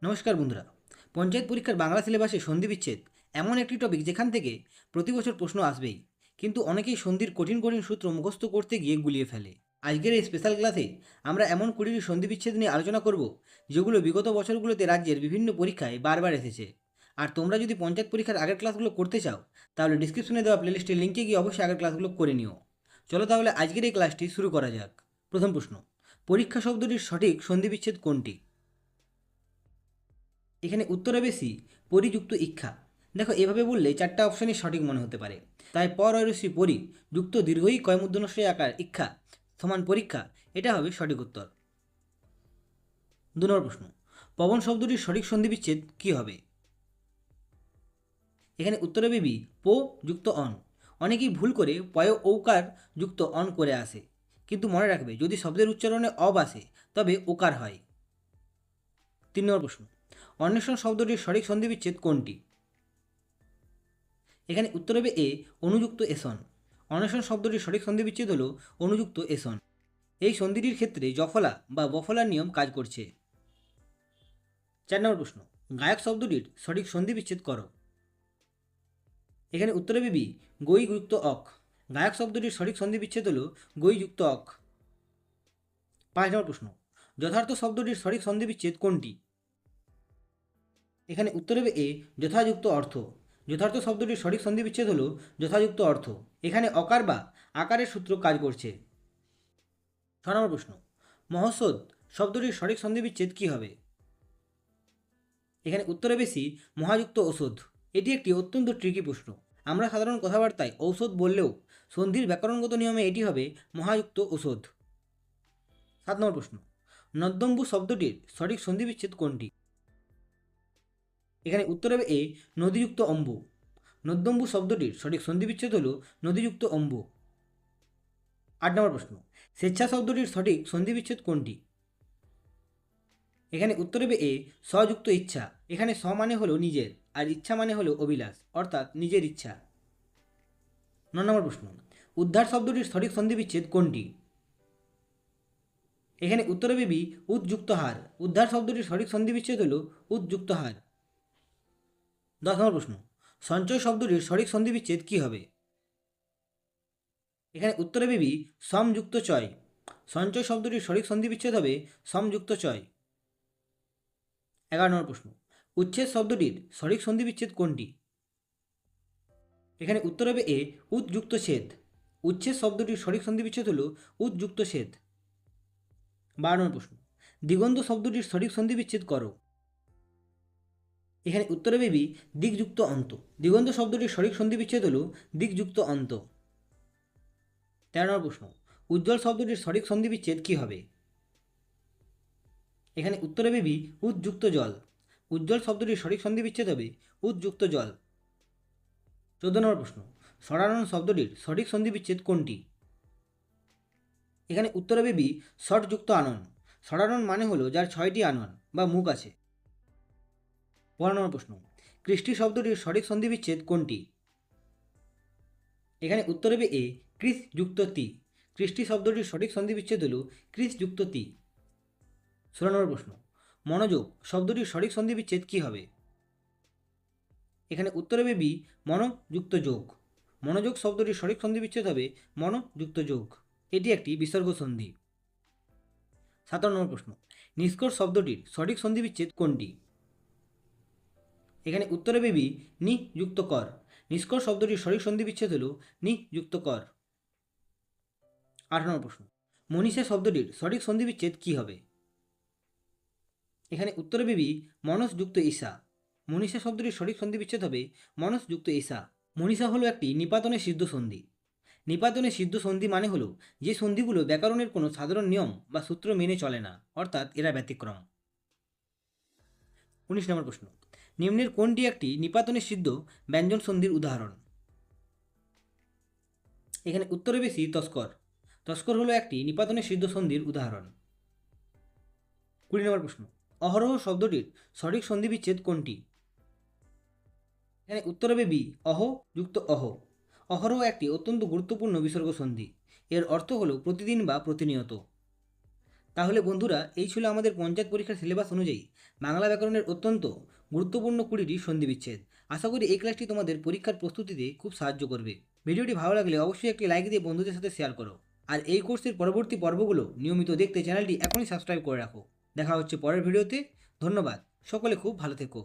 নমস্কার বন্ধুরা। পঞ্চায়েত পরীক্ষার বাংলা সিলেবাসে সন্ধি বিচ্ছেদ এমন একটি টপিক যেখান থেকে প্রতি বছর প্রশ্ন আসবেই, কিন্তু অনেকেই সন্ধির কঠিন কঠিন সূত্র মুখস্থ করতে গিয়ে গুলিয়ে ফেলে। আজকের এই স্পেশাল ক্লাসে আমরা এমন 20টি সন্ধি বিচ্ছেদ নিয়ে আলোচনা করব যেগুলো বিগত বছরগুলোতে রাজ্যের বিভিন্ন পরীক্ষায় বারবার এসেছে। আর তোমরা যদি পঞ্চায়েত পরীক্ষার আগের ক্লাসগুলো করতে চাও তাহলে ডিসক্রিপশনে দেওয়া প্লেলিস্টের লিঙ্কে গিয়ে অবশ্যই আগের ক্লাসগুলো করে নিও। চলো তাহলে আজকের এই ক্লাসটি শুরু করা যাক। প্রথম প্রশ্ন, পরীক্ষা শব্দটির সঠিক সন্ধি বিচ্ছেদ কোনটি? এখানে উত্তরে বেশি পরিযুক্ত ইচ্ছা। দেখো, এভাবে বললে চারটা অপশনই সঠিক মনে হতে পারে। তাই পর অরসি পরি যুক্ত দীর্ঘই কয়মূর্ধন্যশ্রী আকার ইচ্ছা সমান পরীক্ষা, এটা হবে সঠিক উত্তর। 2 নম্বর প্রশ্ন, পবন শব্দটির সঠিক সন্ধি বিচ্ছেদ কী হবে? এখানে উত্তরে বেবি পো যুক্ত অন। অনেকেই ভুল করে পয় ঔকার যুক্ত অন করে আসে, কিন্তু মনে রাখবে যদি শব্দের উচ্চারণে অব আসে তবে ওকার হয়। 3 নম্বর প্রশ্ন, অন্বেষণ শব্দটির সঠিক সন্ধি বিচ্ছেদ কোনটি? এখানে উত্তর হবে এ অনুযুক্ত এসন। অন্বেষণ শব্দটির সঠিক সন্ধি বিচ্ছেদ হল অনুযুক্ত এসন। এই সন্ধিটির ক্ষেত্রে জফলা বা বফলার নিয়ম কাজ করছে। 4 নম্বর প্রশ্ন, গায়ক শব্দটির সঠিক সন্ধি বিচ্ছেদ করো। এখানে উত্তরে বিবি গই যুক্ত অক। গায়ক শব্দটির সঠিক সন্ধি বিচ্ছেদ হল গই যুক্ত অক। 5 নম্বর প্রশ্ন, যথার্থ শব্দটির সঠিক সন্ধি বিচ্ছেদ কোনটি? এখানে উত্তর হবে এ যথাযুক্ত অর্থ। যথার্থ শব্দটির সঠিক সন্ধি বিচ্ছেদ হল যথাযুক্ত অর্থ। এখানে অকার বা আকারের সূত্র কাজ করছে। 6 নম্বর প্রশ্ন, মহৌষধ শব্দটির সঠিক সন্ধি বিচ্ছেদ কী হবে? এখানে উত্তরে বেশি মহাযুক্ত ঔষধ। এটি একটি অত্যন্ত ট্রিকি প্রশ্ন। আমরা সাধারণ কথাবার্তায় ঔষধ বললেও সন্ধির ব্যাকরণগত নিয়মে এটি হবে মহাযুক্ত ঔষধ। 7 নম্বর প্রশ্ন, নদ্যম্বু শব্দটির সঠিক সন্ধি বিচ্ছেদ কোনটি? এখানে উত্তর হবে এ নদীযুক্ত অম্বু। নদ্যম্বু শব্দটির সঠিক সন্ধি বিচ্ছেদ হল নদীযুক্ত অম্বু। 8 নম্বর প্রশ্ন, স্বেচ্ছা শব্দটির সঠিক সন্ধি বিচ্ছেদ কোনটি? এখানে উত্তর হবে এ স্বযুক্ত ইচ্ছা। এখানে স্ব মানে হলো নিজের আর ইচ্ছা মানে হলো অভিলাষ, অর্থাৎ নিজের ইচ্ছা। 9 নম্বর প্রশ্ন, উদ্ধার শব্দটির সঠিক সন্ধি বিচ্ছেদ কোনটি? এখানে উত্তর হবে বি উদ্যুক্ত হার। উদ্ধার শব্দটির সঠিক সন্ধি বিচ্ছেদ হল উদ্যুক্ত হার। 10 নম্বর প্রশ্ন, সঞ্চয় শব্দটির সঠিক সন্ধি বিচ্ছেদ কী হবে? এখানে উত্তরে বিবি সমযুক্ত চয়। সঞ্চয় শব্দটির সঠিক সন্ধি বিচ্ছেদ হবে সমযুক্ত চয়। 11 নম্বর প্রশ্ন, উচ্ছেদ শব্দটির সঠিক সন্ধি বিচ্ছেদ কোনটি? এখানে উত্তর হবে এ উদ্যুক্ত ছেদ। উচ্ছেদ শব্দটির সঠিক সন্ধি বিচ্ছেদ হল উদ্যুক্ত ছেদ। 12 নম্বর প্রশ্ন, দিগন্ত শব্দটির সঠিক সন্ধি বিচ্ছেদ করো। এখানে উত্তরে বেবি দিকযুক্ত অন্ত। দিগন্ত শব্দটির সঠিক সন্ধি বিচ্ছেদ হল দিকযুক্ত অন্ত। 13 নম্বর প্রশ্ন, উজ্জ্বল শব্দটির সঠিক সন্ধি বিচ্ছেদ কী হবে? এখানে উত্তরে বেবি উদ্যুক্ত জল। উজ্জ্বল শব্দটির সঠিক সন্ধি বিচ্ছেদ হবে উদ্যুক্ত জল। 14 নম্বর প্রশ্ন, ষড়ানন শব্দটির সঠিক সন্ধি বিচ্ছেদ কোনটি? এখানে উত্তরে বেবি ষটযুক্ত আনন। ষড়ানন মানে হলো যার 6টি আনন বা মুখ আছে। 15 নম্বর প্রশ্ন, কৃষ্টি শব্দটির সঠিক সন্ধি বিচ্ছেদ কোনটি? এখানে উত্তর হবে এ কৃষ যুক্ত তি। কৃষ্টি শব্দটির সঠিক সন্ধি বিচ্ছেদ হল কৃষ যুক্ত তি। 16 নম্বর প্রশ্ন, মনোযোগ শব্দটির সঠিক সন্ধি বিচ্ছেদ কী হবে? এখানে উত্তর হবে বি মনোযুক্ত যোগ। মনোযোগ শব্দটির সঠিক সন্ধি বিচ্ছেদ হবে মনোযুক্ত যোগ। এটি একটি বিসর্গ সন্ধি। 17 নম্বর প্রশ্ন, নিষ্কর্ষ শব্দটির সঠিক সন্ধি বিচ্ছেদ কোনটি? এখানে উত্তরে বেবি নি যুক্ত কর। নিষ্কর্ষ শব্দটির সঠিক সন্ধি বিচ্ছেদ হল নি যুক্ত কর। 18 নম্বর প্রশ্ন, মনীষা শব্দটির সঠিক সন্ধি বিচ্ছেদ কী হবে? এখানে উত্তরে বেবি মনস যুক্ত ঈশা। মনীষা শব্দটির সঠিক সন্ধি বিচ্ছেদ হবে মনস যুক্ত ঈশা। মনীষা হলো একটি নিপাতনে সিদ্ধ সন্ধি। নিপাতনে সিদ্ধ সন্ধি মানে হলো যে সন্ধিগুলো ব্যাকরণের কোনো সাধারণ নিয়ম বা সূত্র মেনে চলে না, অর্থাৎ এরা ব্যতিক্রম। 19 নম্বর প্রশ্ন, নিম্নের কোনটি একটি নিপাতনে সিদ্ধ ব্যঞ্জন সন্ধির উদাহরণ? এখানে উত্তরে বেশি তস্কর। তস্কর হলো একটি নিপাতনে সিদ্ধ সন্ধির উদাহরণ। 20 নম্বর প্রশ্ন, অহরহ শব্দটির সঠিক সন্ধি বিচ্ছেদ কোনটি? এখানে উত্তর হবে বি অহ যুক্ত অহ। অহরহ একটি অত্যন্ত গুরুত্বপূর্ণ বিসর্গ সন্ধি। এর অর্থ হলো প্রতিদিন বা প্রতিনিয়ত। তাহলে বন্ধুরা, এই ছিল আমাদের পঞ্চায়েত পরীক্ষার সিলেবাস অনুযায়ী বাংলা ব্যাকরণের অত্যন্ত গুরুত্বপূর্ণ 20টি সন্ধি বিচ্ছেদ। আশা করি এই ক্লাসটি তোমাদের পরীক্ষার প্রস্তুতিতে খুব সাহায্য করবে। ভিডিওটি ভালো লাগলে অবশ্যই একটি লাইক দিয়ে বন্ধুদের সাথে শেয়ার করো। আর এই কোর্সের পরবর্তী পর্বগুলো নিয়মিত দেখতে চ্যানেলটি এখনই সাবস্ক্রাইব করে রাখো। দেখা হচ্ছে পরের ভিডিওতে। ধন্যবাদ। সকলে খুব ভালো থেকো।